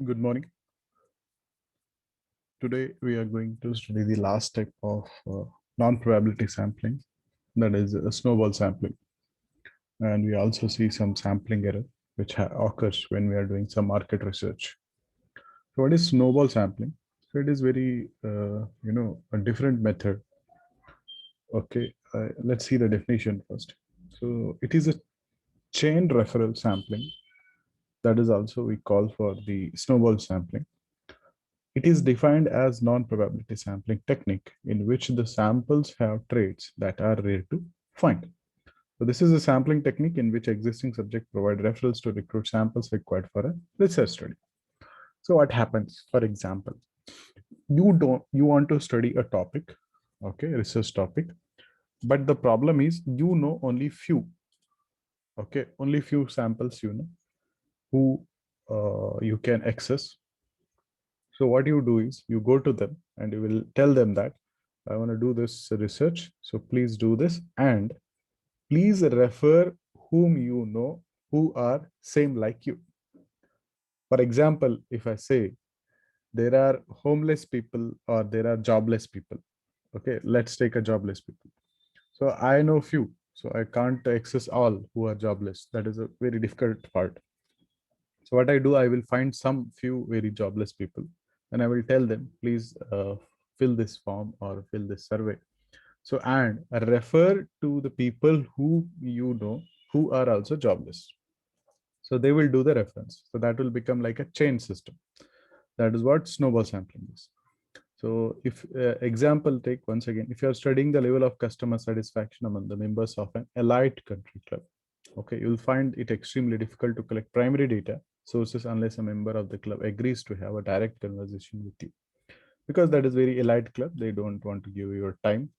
Good morning. Today we are going to study the last step of non-probability sampling, that is snowball sampling. And we also see some sampling error which occurs when we are doing some market research. So what is snowball sampling? So it is very, a different method. Okay, let's see the definition first. So it is a chain referral sampling. That is also we call for the snowball sampling. It is defined as non-probability sampling technique in which the samples have traits that are rare to find. So this is a sampling technique in which existing subjects provide referrals to recruit samples required for a research study. So what happens? For example, you want to study a topic, okay, research topic, but the problem is only few, okay, only few samples who you can access. So what you do is you go to them and you will tell them that I want to do this research. So please do this and please refer whom you know who are same like you. For example, if I say there are homeless people or there are jobless people, okay, let's take a jobless people. So I know few, so I can't access all who are jobless. That is a very difficult part. So what I do, I will find some few very jobless people and I will tell them, please fill this form or fill this survey. So, and refer to the people who you know who are also jobless. So they will do the reference. So that will become like a chain system. That is what snowball sampling is. So if example take once again, if you are studying the level of customer satisfaction among the members of an elite country club, okay, you'll find it extremely difficult to collect primary data sources unless a member of the club agrees to have a direct conversation with you. Because that is very elite club, they don't want to give you your time.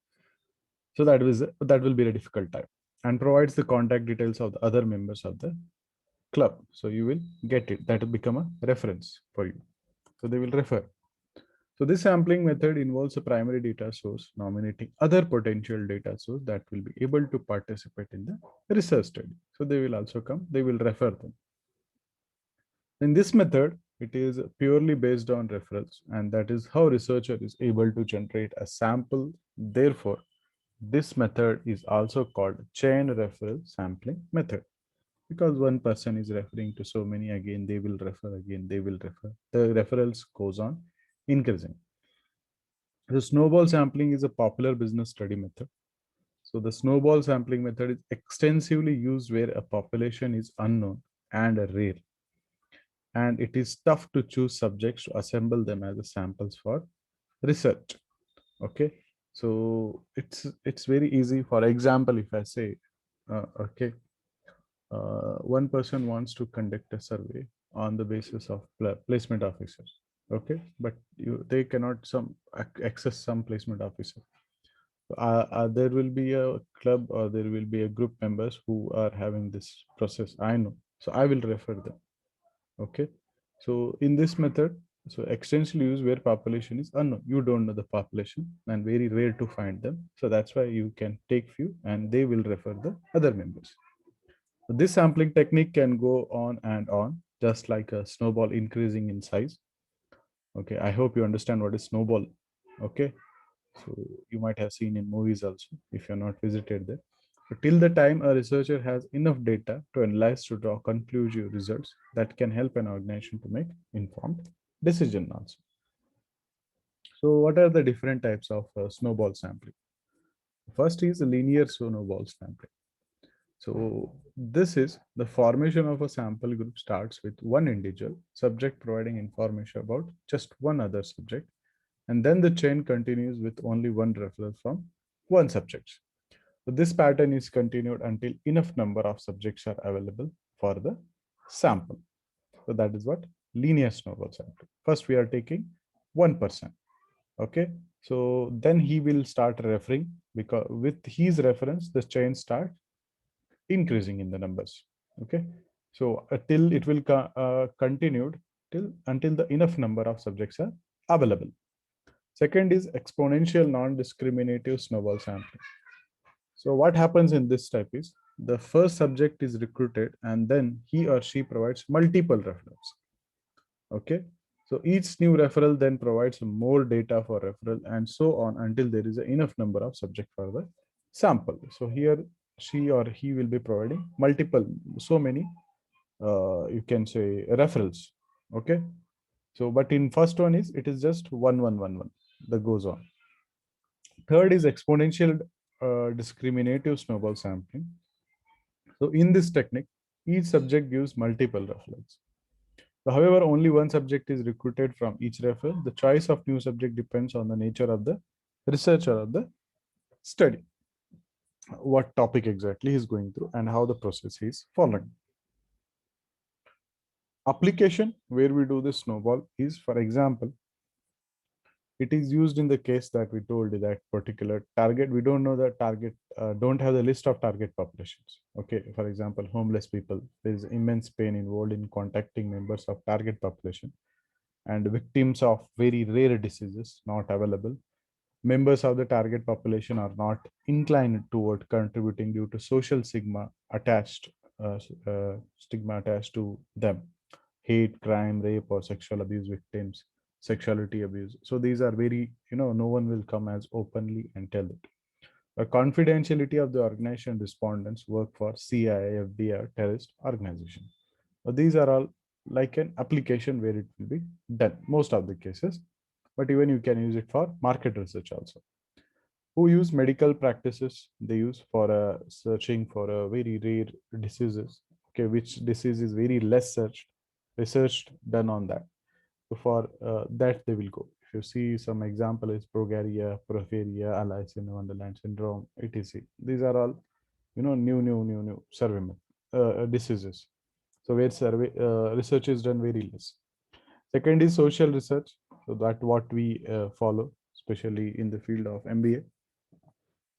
So that will be a difficult time and provides the contact details of the other members of the club. So you will get it. That will become a reference for you. So they will refer. So this sampling method involves a primary data source nominating other potential data source that will be able to participate in the research study. So they will also come, they will refer them. In this method, it is purely based on referrals, and that is how researcher is able to generate a sample. Therefore, this method is also called chain referral sampling method because one person is referring to so many, again they will refer, again they will refer. The referrals goes on increasing. The snowball sampling is a popular business study method. So the snowball sampling method is extensively used where a population is unknown and rare, and it is tough to choose subjects to assemble them as a samples for research. Okay, so it's very easy. For example, if I say, okay, one person wants to conduct a survey on the basis of placement officers, okay, but they cannot access some placement officer. There will be a club or there will be a group members who are having this process, I know, so I will refer them. Okay, so in this method, so extensively used where population is unknown, you don't know the population and very rare to find them, so that's why you can take few and they will refer the other members. So this sampling technique can go on, just like a snowball increasing in size. Okay, I hope you understand what is snowball. Okay, so you might have seen in movies also if you're not visited there. So till the time a researcher has enough data to analyze to draw conclusive results that can help an organization to make informed decision also. So what are the different types of snowball sampling? First is linear snowball sampling. So this is the formation of a sample group starts with one individual subject providing information about just one other subject, and then the chain continues with only one referral from one subject. So this pattern is continued until enough number of subjects are available for the sample. So that is what linear snowball sampling. First, we are taking one person. Okay. So then he will start referring because with his reference, the chain start increasing in the numbers. Okay. So till it will continued till until the enough number of subjects are available. Second is exponential non-discriminative snowball sampling. So what happens in this type is the first subject is recruited and then he or she provides multiple referrals. Okay. So each new referral then provides more data for referral and so on until there is enough number of subject for the sample. So here she or he will be providing multiple, so many, you can say referrals. Okay. So, but in first one is, it is just 1 1 1 1 that goes on. Third is exponential discriminative snowball sampling. So in this technique, each subject gives multiple referrals. So, however, only one subject is recruited from each referral. The choice of new subject depends on the nature of the researcher of the study, what topic exactly he is going through, and how the process is following. Application where we do the snowball is, for example, it is used in the case that we told you that particular target, we don't know the target, don't have the list of target populations. Okay, for example, homeless people, there is immense pain involved in contacting members of target population, and victims of very rare diseases not available. Members of the target population are not inclined toward contributing due to social stigma attached to them: hate, crime, rape, or sexual abuse victims, sexuality abuse. So these are very, no one will come as openly and tell it. The confidentiality of the organization respondents work for CIA, FBI, terrorist organization. These are all like an application where it will be done most of the cases, but even you can use it for market research also. Who use medical practices? They use for searching for a very rare diseases. Okay, which disease is very less researched done on that. So for that they will go. If you see some example is progeria, porphyria, Alice in Wonderland syndrome, etc. These are all new survey diseases. So where survey research is done very less. Second is social research. So that what we follow, especially in the field of MBA.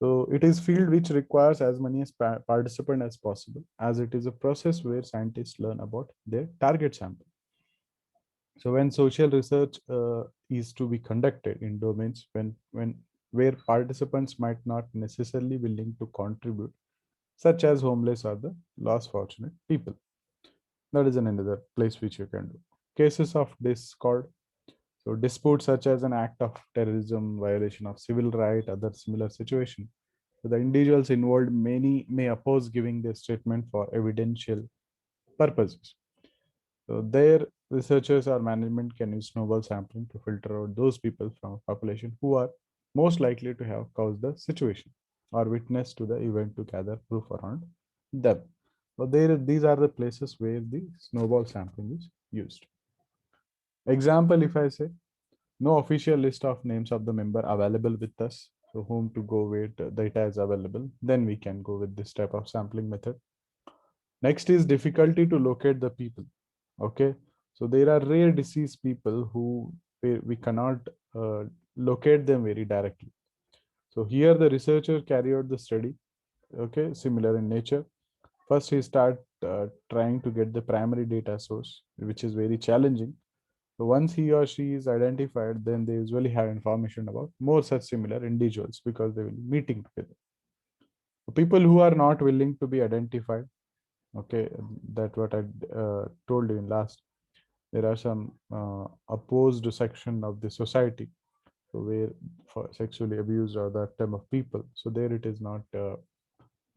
So it is field which requires as many as participant as possible, as it is a process where scientists learn about their target sample. So when social research is to be conducted in domains when where participants might not necessarily willing to contribute, such as homeless or the less fortunate people, that is another place which you can do. Cases of discord. So disputes such as an act of terrorism, violation of civil right, other similar situation. So the individuals involved many may oppose giving their statement for evidential purposes. So their researchers or management can use snowball sampling to filter out those people from a population who are most likely to have caused the situation or witness to the event to gather proof around them. So these are the places where the snowball sampling is used. Example, if I say no official list of names of the member available with us, so whom to go with, data is available, then we can go with this type of sampling method. Next is difficulty to locate the people. Okay, so there are rare disease people who we cannot locate them very directly. So here the researcher carry out the study, okay, similar in nature. First he start trying to get the primary data source, which is very challenging. So once he or she is identified, then they usually have information about more such similar individuals because they will be meeting together. So people who are not willing to be identified, okay, that what I told you in last. There are some opposed section of the society, so where for sexually abused or that type of people. So there it is not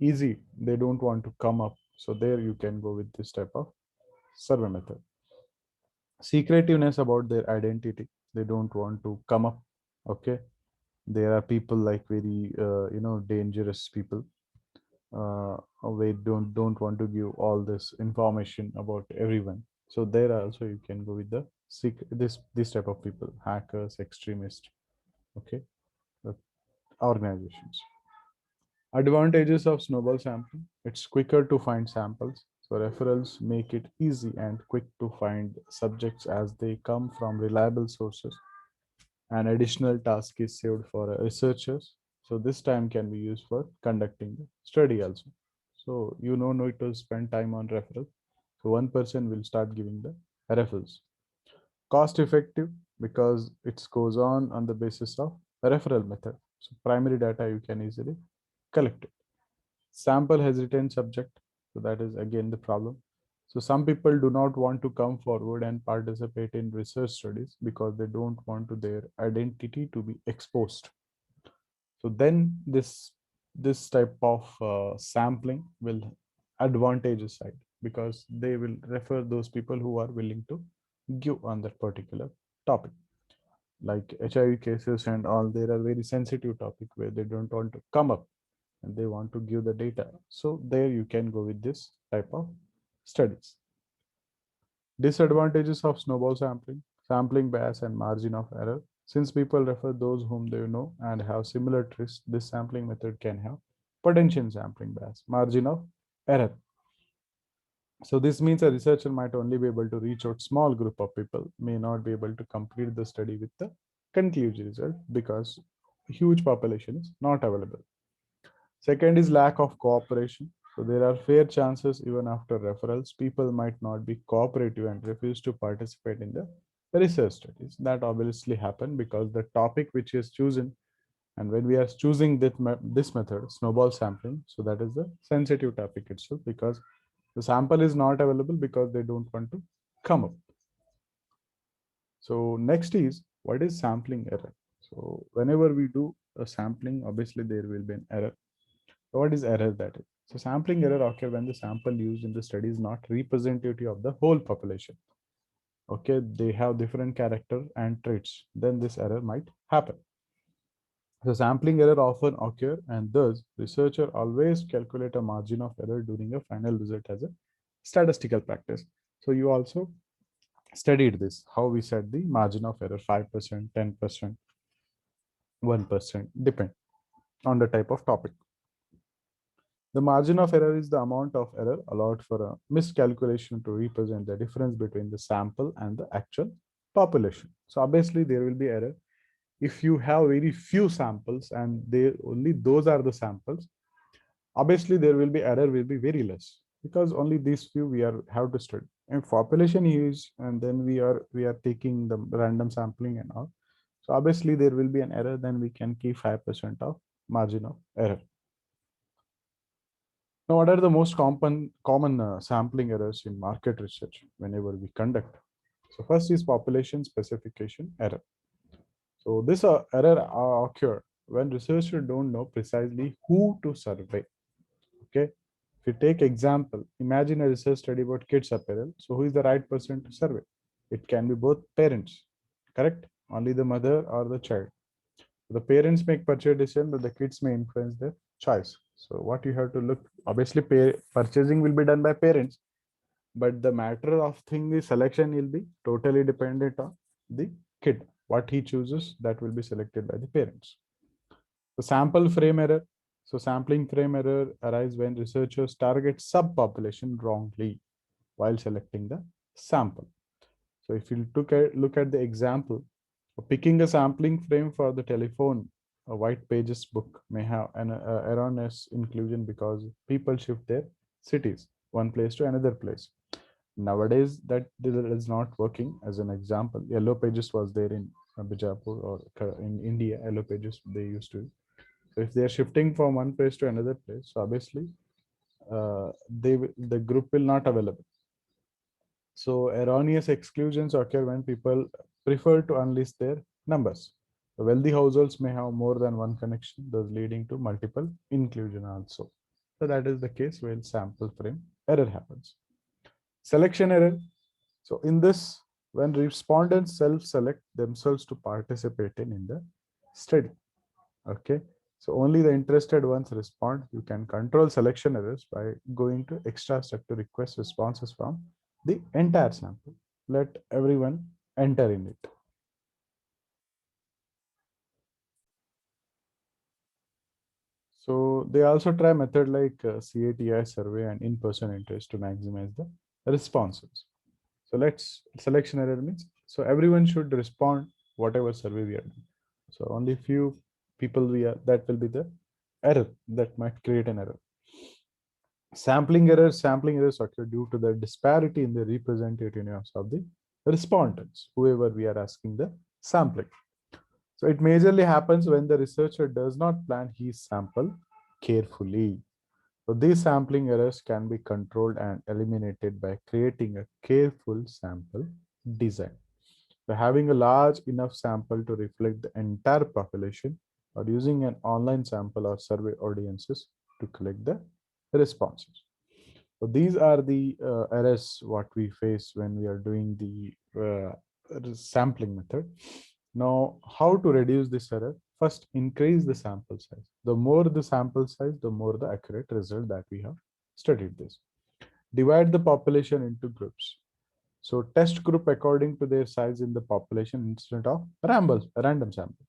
easy. They don't want to come up. So there you can go with this type of survey method. Secretiveness about their identity, they don't want to come up. Okay, there are people like very dangerous people, they don't want to give all this information about everyone. So there also you can go with the this type of people, hackers, extremists. Okay, uh, organizations. Advantages of snowball sampling: it's quicker to find samples. So referrals make it easy and quick to find subjects as they come from reliable sources. An additional task is saved for researchers. So this time can be used for conducting the study also. So you no need to spend time on referral. So one person will start giving the referrals. Cost effective because it goes on the basis of a referral method. So primary data you can easily collect it. Sample hesitant subject. So that is again the problem. So some people do not want to come forward and participate in research studies because they don't want to their identity to be exposed. So then this type of sampling will advantage side, because they will refer those people who are willing to give on that particular topic. Like HIV cases and all, there are very sensitive topic where they don't want to come up and they want to give the data. So there you can go with this type of studies. Disadvantages of snowball sampling: sampling bias and margin of error. Since people refer those whom they know and have similar traits, this sampling method can have potential sampling bias, margin of error. So this means a researcher might only be able to reach out small group of people, may not be able to complete the study with the conclusive result because huge population is not available. Second is lack of cooperation. So there are fair chances even after referrals, people might not be cooperative and refuse to participate in the research studies. That obviously happen because the topic which is chosen, and when we are choosing this method, snowball sampling, so that is the sensitive topic itself, because the sample is not available because they don't want to come up. So next is, what is sampling error? So whenever we do a sampling, obviously there will be an error. So what is error that is? So sampling error occur when the sample used in the study is not representative of the whole population. Okay, they have different character and traits. Then this error might happen. So sampling error often occur, and thus researcher always calculate a margin of error during a final result as a statistical practice. So you also studied this, how we set the margin of error: 5%, 10%, 1%, depend on the type of topic. The margin of error is the amount of error allowed for a miscalculation to represent the difference between the sample and the actual population. So obviously there will be error if you have very few samples and they only those are the samples. Obviously there will be error will be very less because only these few we are have to study. And population huge, and then we are taking the random sampling and all. So obviously there will be an error. Then we can keep 5% of margin of error. Now, what are the most common sampling errors in market research whenever we conduct? So first is population specification error. So this error occur when researchers don't know precisely who to survey. Okay. If you take example, imagine a research study about kids apparel. So who is the right person to survey? It can be both parents, correct? Only the mother or the child. The parents make purchase decision, but the kids may influence their choice. So what you have to look, obviously purchasing will be done by parents, but the matter of thing is selection will be totally dependent on the kid. What he chooses, that will be selected by the parents. The sample frame error. So sampling frame error arises when researchers target subpopulation wrongly while selecting the sample. So if you look at the example, picking a sampling frame for the telephone, a white pages book may have an erroneous inclusion because people shift their cities, one place to another place. Nowadays, that is not working. As an example, yellow pages was there in Bijapur or in India. Yellow pages they used to. So if they are shifting from one place to another place, so obviously the group will not available. So erroneous exclusions occur when people prefer to unlist their numbers. The wealthy households may have more than one connection, thus leading to multiple inclusion also. So that is the case when sample frame error happens. Selection error. So in this, when respondents self-select themselves to participate in the study. Okay. So only the interested ones respond. You can control selection errors by going to extra step to request responses from the entire sample. Let everyone enter in it. So they also try method like CATI survey and in-person interest to maximize the responses. So let's selection error means, so everyone should respond whatever survey we are doing. So only few people that will be the error that might create an error. Sampling errors occur due to the disparity in the representativeness of the respondents, whoever we are asking the sampling. So it majorly happens when the researcher does not plan his sample carefully. So these sampling errors can be controlled and eliminated by creating a careful sample design. So having a large enough sample to reflect the entire population, or using an online sample or survey audiences to collect the responses. So these are the errors what we face when we are doing the sampling method. Now, how to reduce this error? First, increase the sample size. The more the sample size, the more the accurate result that we have studied this. Divide the population into groups. So test group according to their size in the population instead of random sample.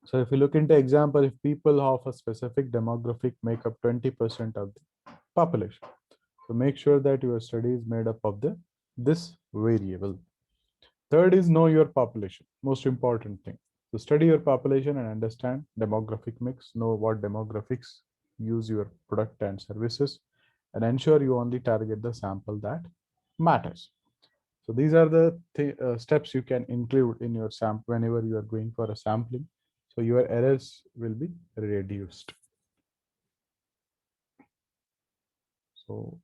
So if you look into example, if people of a specific demographic make up 20% of the population, so make sure that your study is made up of this variable. Third is know your population, most important thing. So study your population and understand demographic mix, know what demographics use your product and services, and ensure you only target the sample that matters. So these are the steps you can include in your sample whenever you are going for a sampling. So your errors will be reduced. So